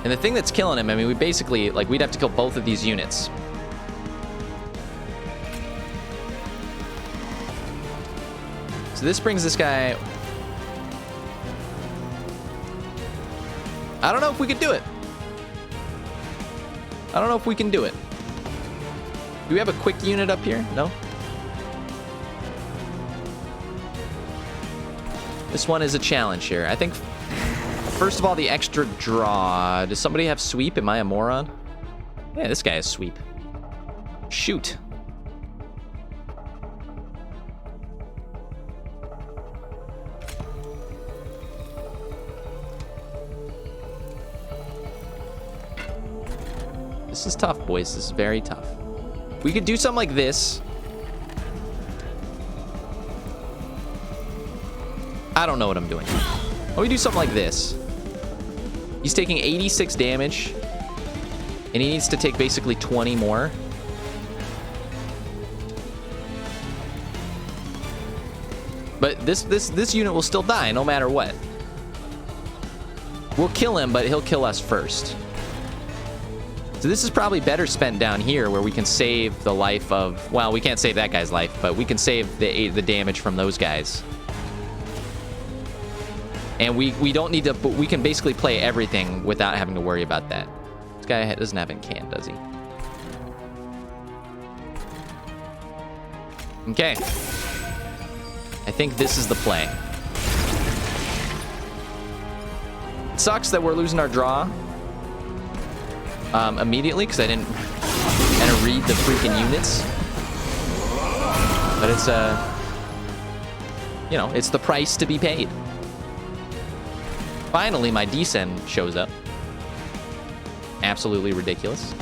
And the thing that's killing him, I mean, we basically, like, we'd have to kill both of these units. So this brings this guy... I don't know if we could do it. I don't know if we can do it. Do we have a quick unit up here? No? This one is a challenge here. I think, first of all, the extra draw. Does somebody have sweep? Am I a moron? Yeah, this guy has sweep. Shoot. This is tough, boys. This is very tough. We could do something like this. I don't know what I'm doing. Why don't we do something like this? He's taking 86 damage. And he needs to take basically 20 more. But this unit will still die no matter what. We'll kill him, but he'll kill us first. So this is probably better spent down here where we can save the life of... Well, we can't save that guy's life, but we can save the damage from those guys. And we don't need to... But we can basically play everything without having to worry about that. This guy doesn't have Incant, does he? Okay. I think this is the play. It sucks that we're losing our draw immediately because I didn't read the freaking units. But it's you know, it's the price to be paid. Finally, my descend shows up. Absolutely ridiculous.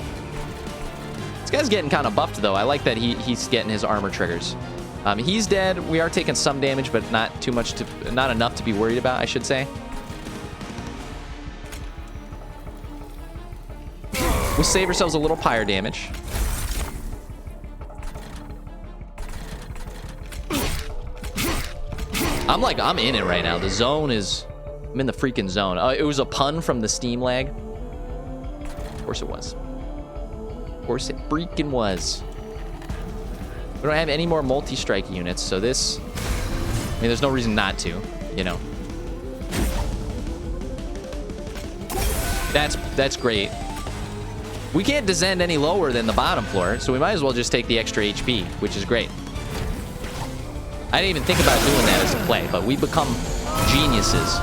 This guy's getting kind of buffed, though. I like that he's getting his armor triggers. He's dead. We are taking some damage, but not too much not enough to be worried about, I should say. We'll save ourselves a little pyre damage. I'm in it right now. The zone is... I'm in the freaking zone. It was a pun from the Steam lag. Of course it was. Of course it freaking was. We don't have any more multi-strike units, so this... I mean, there's no reason not to, you know. That's great. We can't descend any lower than the bottom floor, so we might as well just take the extra HP, which is great. I didn't even think about doing that as a play, but we become geniuses.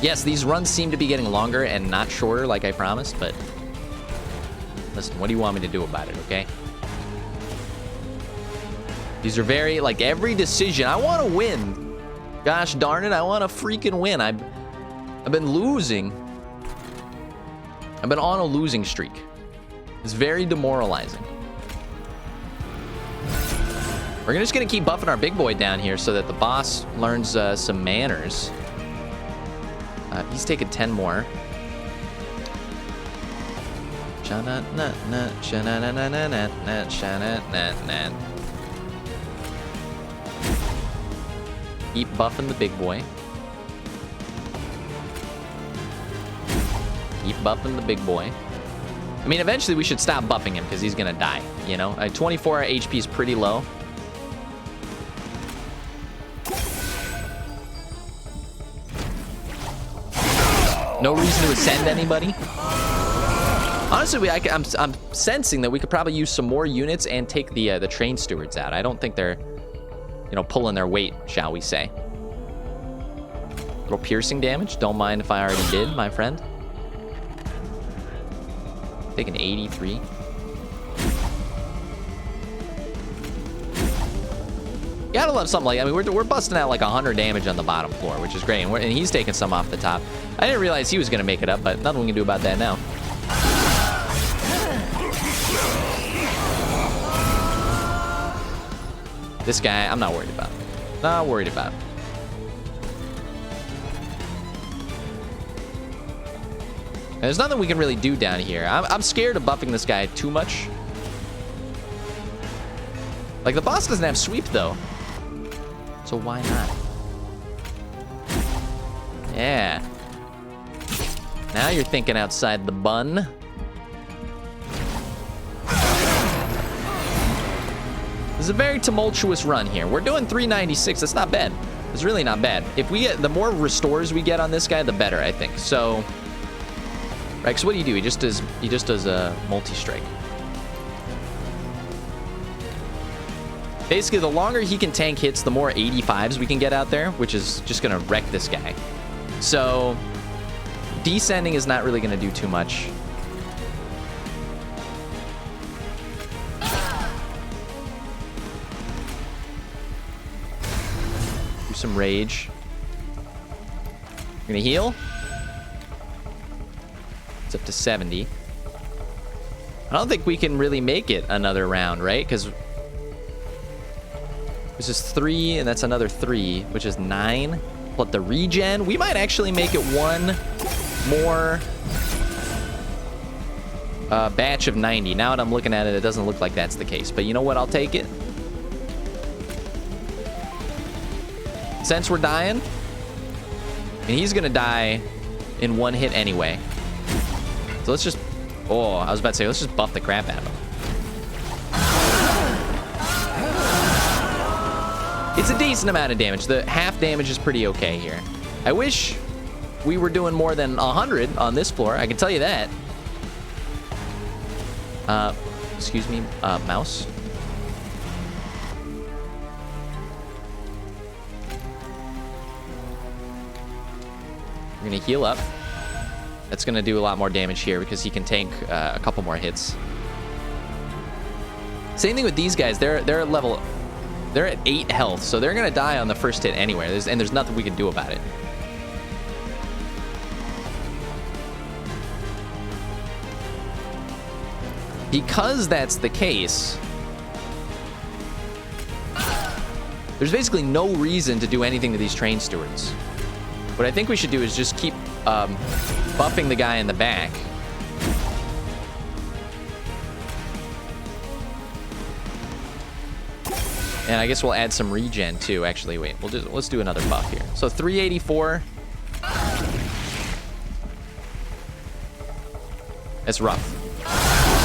Yes, these runs seem to be getting longer and not shorter like I promised, but... Listen, what do you want me to do about it, okay? These are very, like, every decision. I want to win. Gosh darn it, I want to freaking win. I've been losing. I've been on a losing streak. It's very demoralizing. We're just going to keep buffing our big boy down here so that the boss learns some manners. He's taking 10 more. Keep buffing the big boy. Keep buffing the big boy. I mean, eventually we should stop buffing him because he's going to die, you know? 24 HP is pretty low. No reason to ascend anybody. Honestly, I'm sensing that we could probably use some more units and take the train stewards out. I don't think they're, you know, pulling their weight, shall we say. Little piercing damage. Don't mind if I already did, my friend. Taking 83. Gotta love something like, I mean, we're busting out like 100 damage on the bottom floor, which is great. And he's taking some off the top. I didn't realize he was going to make it up, but nothing we can do about that now. This guy, I'm not worried about. Not worried about. And there's nothing we can really do down here. I'm scared of buffing this guy too much. Like, the boss doesn't have sweep, though. So why not? Yeah. Now you're thinking outside the bun. This is a very tumultuous run here. We're doing 396. That's not bad. It's really not bad. If we get, the more restores we get on this guy, the better, I think. So, right, so what do you do? He just does a multi-strike. Basically, the longer he can tank hits, the more 85s we can get out there, which is just going to wreck this guy. So, descending is not really going to do too much. Do some rage. We're going to heal. It's up to 70. I don't think we can really make it another round, right? Because this is 3, and that's another 3, which is 9. But the regen, we might actually make it one more batch of 90. Now that I'm looking at it, it doesn't look like that's the case. But you know what? I'll take it. Since we're dying, and he's going to die in one hit anyway. So let's just... Oh, I was about to say, let's just buff the crap out of him. It's a decent amount of damage. The half damage is pretty okay here. I wish we were doing more than 100 on this floor. I can tell you that. Excuse me, mouse. We're going to heal up. That's going to do a lot more damage here because he can tank a couple more hits. Same thing with these guys. They're at level... They're at 8 health, so they're going to die on the first hit anyway, and there's nothing we can do about it. Because that's the case, there's basically no reason to do anything to these train stewards. What I think we should do is just keep buffing the guy in the back. And I guess we'll add some regen too. Actually, wait, let's do another buff here. So 384. That's rough.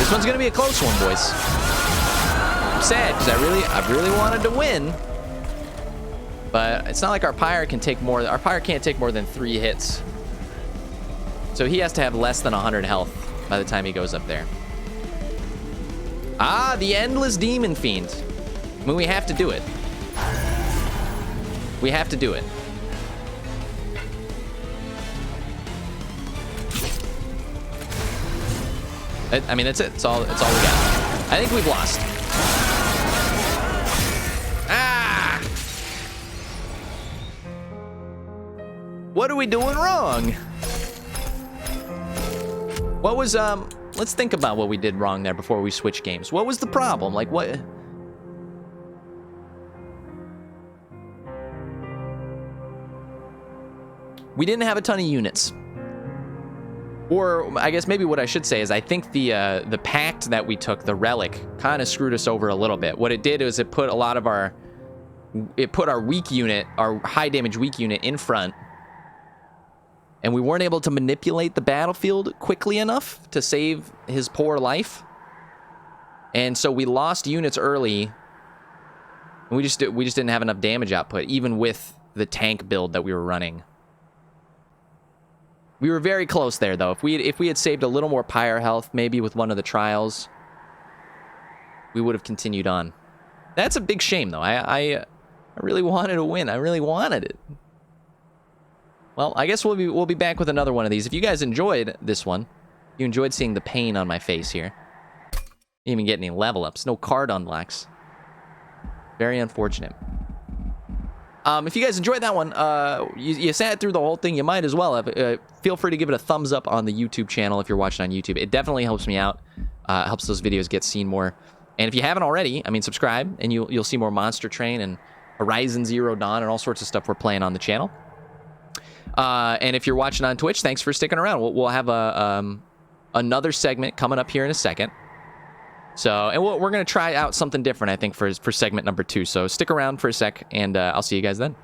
This one's gonna be a close one, boys. I'm sad because I really wanted to win, but it's not like our pyre can take more. Our pyre can't take more than 3 hits. So he has to have less than 100 health by the time he goes up there. Ah, the endless demon fiend. I mean, we have to do it. We have to do it. I mean, that's it. It's all we got. I think we've lost. Ah! What are we doing wrong? What was, let's think about what we did wrong there before we switch games. What was the problem? Like, what? We didn't have a ton of units. Or, I guess maybe what I should say is I think the pact that we took, the relic, kind of screwed us over a little bit. What it did is it put a lot of our... It put our weak unit, our high damage weak unit in front. And we weren't able to manipulate the battlefield quickly enough to save his poor life. And so we lost units early. And we just didn't have enough damage output, even with the tank build that we were running. We were very close there, though. If we had saved a little more pyre health, maybe with one of the trials, we would have continued on. That's a big shame, though. I really wanted to win. I really wanted it. Well, I guess we'll be back with another one of these. If you guys enjoyed this one, you enjoyed seeing the pain on my face here. Didn't even get any level ups. No card unlocks. Very unfortunate. If you guys enjoyed that one, you sat through the whole thing, you might as well have. Feel free to give it a thumbs up on the YouTube channel if you're watching on YouTube. It definitely helps me out. Helps those videos get seen more. And if you haven't already, I mean, subscribe, and you'll see more Monster Train and Horizon Zero Dawn and all sorts of stuff we're playing on the channel. And if you're watching on Twitch, thanks for sticking around. We'll have another segment coming up here in a second. So, and we're going to try out something different, I think, for segment number 2. So stick around for a sec, and I'll see you guys then.